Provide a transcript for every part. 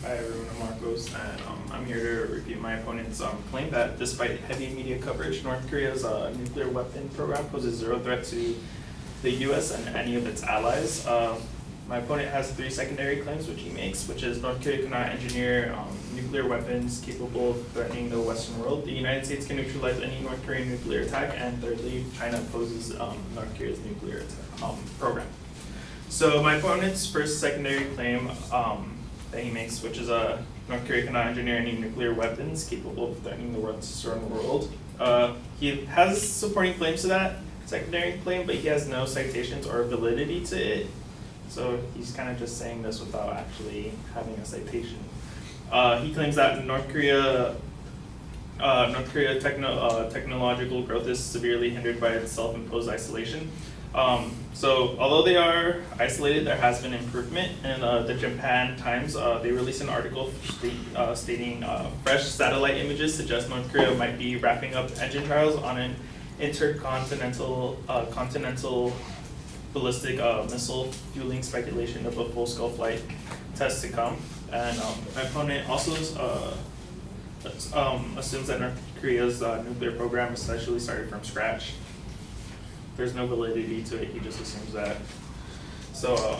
Hi everyone, I'm Marcos, and I'm here to review my opponent's claim that despite heavy media coverage, North Korea's nuclear weapon program poses zero threat to the US and any of its allies. My opponent has three secondary claims which he makes, which is North Korea cannot engineer nuclear weapons capable of threatening the Western world. The United States can neutralize any North Korean nuclear attack, and thirdly, China opposes North Korea's nuclear program. So my opponent's first secondary claim that he makes, which is North Korea cannot engineer any nuclear weapons capable of threatening the Western world. He has supporting claims to that secondary claim, but he has no citations or validity to it. So he's kind of just saying this without actually having a citation. He claims that North Korea technological growth is severely hindered by its self-imposed isolation. So although they are isolated, there has been improvement. In the Japan Times, they released an article stating fresh satellite images suggest North Korea might be wrapping up engine trials on an intercontinental continental ballistic missile, fueling speculation of a full-scale flight test to come. And my opponent also assumes that North Korea's nuclear program essentially started from scratch. There's no validity to it, he just assumes that. So,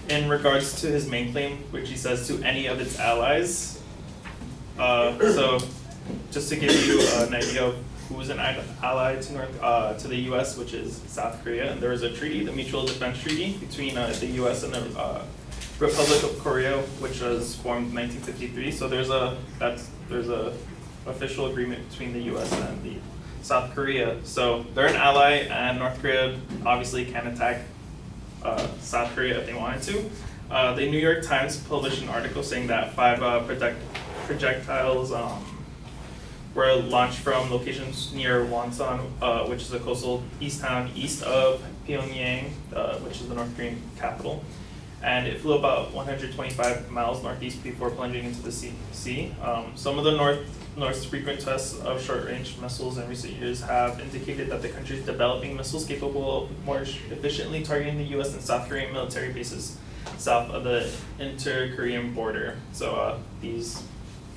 in regards to his main claim, which he says to any of its allies, so just to give you an idea of who is an ally to the U.S., which is South Korea, and there was a treaty, the Mutual Defense Treaty, between the U.S. and the Republic of Korea, which was formed in 1953. So there's a official agreement between the U.S. and the South Korea. So they're an ally, and North Korea obviously can attack South Korea if they wanted to. The New York Times published an article saying that 5 projectiles were launched from locations near Wonsan, which is a coastal east town east of Pyongyang, which is the North Korean capital. And it flew about 125 miles northeast before plunging into the sea. Some of the North's frequent tests of short-range missiles in recent years have indicated that the country is developing missiles capable of more efficiently targeting the U.S. and South Korean military bases south of the inter-Korean border. So these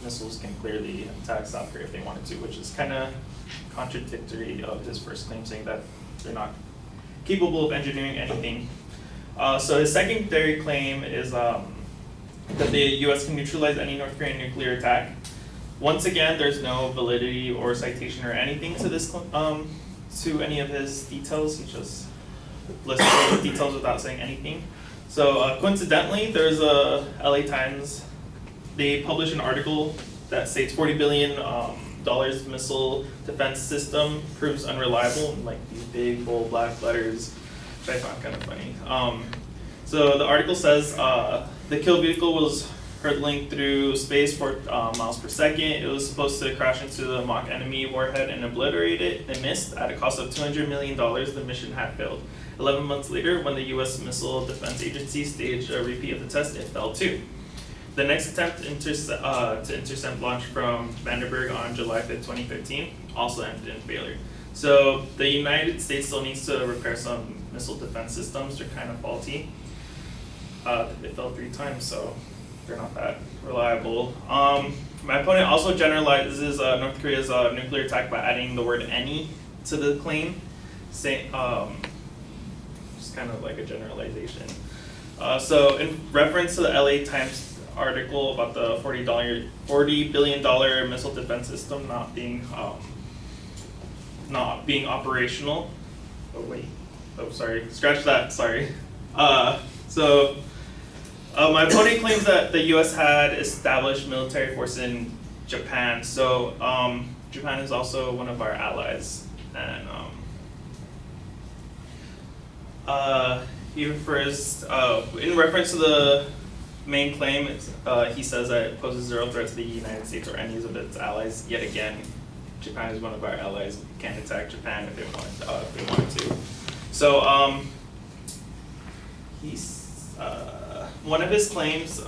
missiles can clearly attack South Korea if they wanted to, which is kind of contradictory of his first claim, saying that they're not capable of engineering anything. So his secondary claim is that the U.S. can neutralize any North Korean nuclear attack. Once again, there's no validity or citation or anything to this to any of his details. He just lists all the details without saying anything. So coincidentally, there's a LA Times. They published an article that states $40 billion missile defense system proves unreliable in like these big bold black letters, which I found kind of funny. So the article says the kill vehicle was hurtling through space 4 miles per second. It was supposed to crash into the mock enemy warhead and obliterate it. It missed. At a cost of $200 million, the mission had failed. 11 months later, when the U.S. Missile Defense Agency staged a repeat of the test, it fell too. The next attempt to intercept launch from Vandenberg on July 5th, 2013 also ended in failure. So the United States still needs to repair some missile defense systems. They're kind of faulty. They fell 3 times, so they're not that reliable. My opponent also generalizes North Korea's nuclear attack by adding the word any to the claim, just kind of like a generalization. So in reference to the LA Times article about the $40 billion missile defense system not being operational. Oh wait, oh sorry, scratch that, sorry. My opponent claims that the U.S. had established military force in Japan. So Japan is also one of our allies, and he refers in reference to the main claim, he says that it poses zero threat to the United States or any of its allies. Yet again, Japan is one of our allies. We can attack Japan if they wanted to. So he's one of his claims,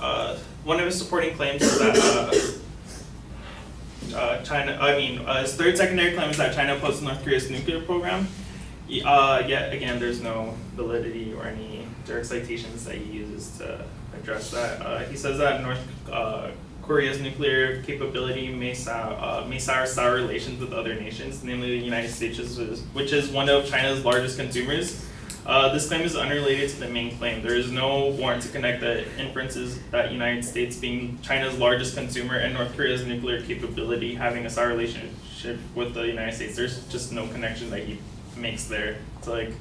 one of his supporting claims is that his third secondary claim is that China opposes North Korea's nuclear program. Yet again, there's no validity or any direct citations that he uses to address that. He says that North Korea's nuclear capability may sour relations with other nations, namely the United States, which is one of China's largest consumers. This claim is unrelated to the main claim. There is no warrant to connect the inferences that United States being China's largest consumer and North Korea's nuclear capability having a sour relationship with the United States. There's just no connection that he makes there. It's like,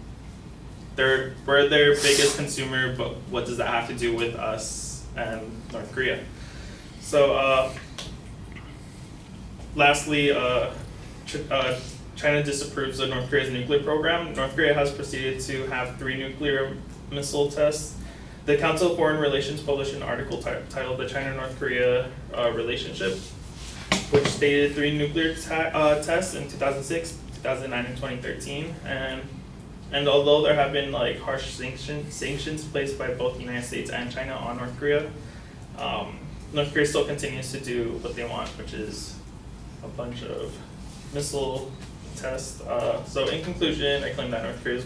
we're their biggest consumer, but what does that have to do with us and North Korea? So, lastly, China disapproves of North Korea's nuclear program. North Korea has proceeded to have 3 nuclear missile tests. The Council of Foreign Relations published an article titled "The China-North Korea Relationship," which stated 3 nuclear tests in 2006, 2009, and 2013. And although there have been like harsh sanctions placed by both the United States and China on North Korea, North Korea still continues to do what they want, which is a bunch of missile tests. So in conclusion, I claim that North Korea's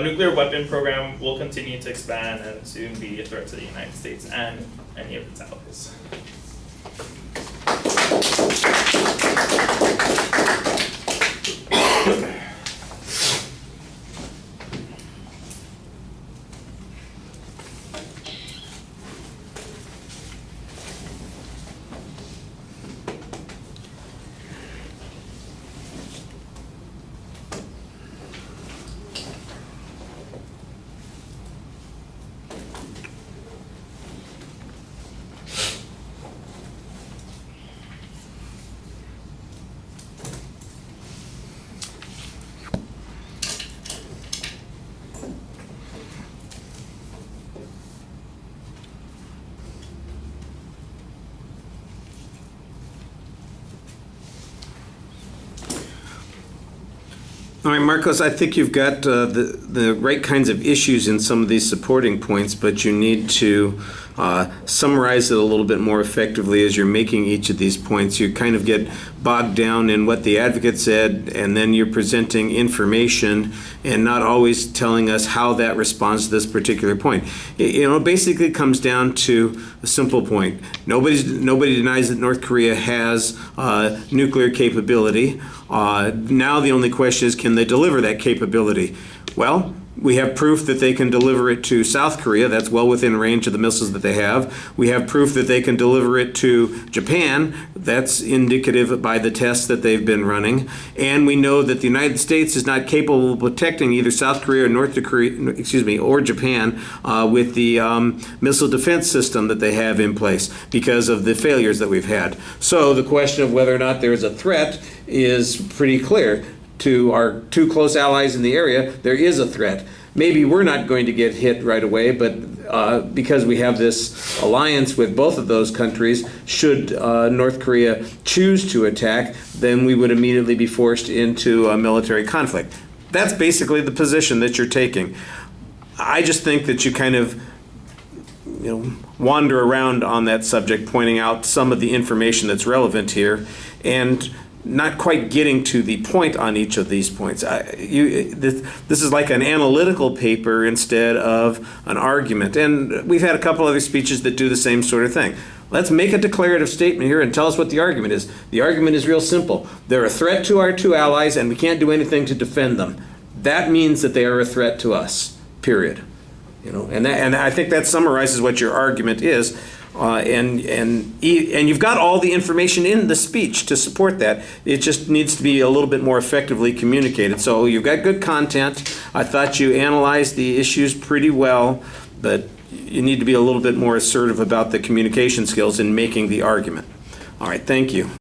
nuclear weapon program will continue to expand and soon be a threat to the United States and any of its allies. All right, Marcos, I think you've got the right kinds of issues in some of these supporting points, but you need to summarize it a little bit more effectively as you're making each of these points. You kind of get bogged down in what the advocate said, and then you're presenting information and not always telling us how that responds to this particular point. It basically comes down to a simple point. Nobody denies that North Korea has nuclear capability. Now the only question is, can they deliver that capability? Well, we have proof that they can deliver it to South Korea. That's well within range of the missiles that they have. We have proof that they can deliver it to Japan. That's indicative by the tests that they've been running. And we know that the United States is not capable of protecting either South Korea or or Japan with the missile defense system that they have in place because of the failures that we've had. So the question of whether or not there is a threat is pretty clear. To our 2 close allies in the area, there is a threat. Maybe we're not going to get hit right away, but because we have this alliance with both of those countries, should North Korea choose to attack, then we would immediately be forced into a military conflict. That's basically the position that you're taking. I just think that you kind of wander around on that subject, pointing out some of the information that's relevant here, and not quite getting to the point on each of these points. This is like an analytical paper instead of an argument. And we've had a couple other speeches that do the same sort of thing. Let's make a declarative statement here and tell us what the argument is. The argument is real simple. They're a threat to our 2 allies and we can't do anything to defend them. That means that they are a threat to us, period. And I think that summarizes what your argument is. And you've got all the information in the speech to support that. It just needs to be a little bit more effectively communicated. So you've got good content. I thought you analyzed the issues pretty well, but you need to be a little bit more assertive about the communication skills in making the argument. All right, thank you.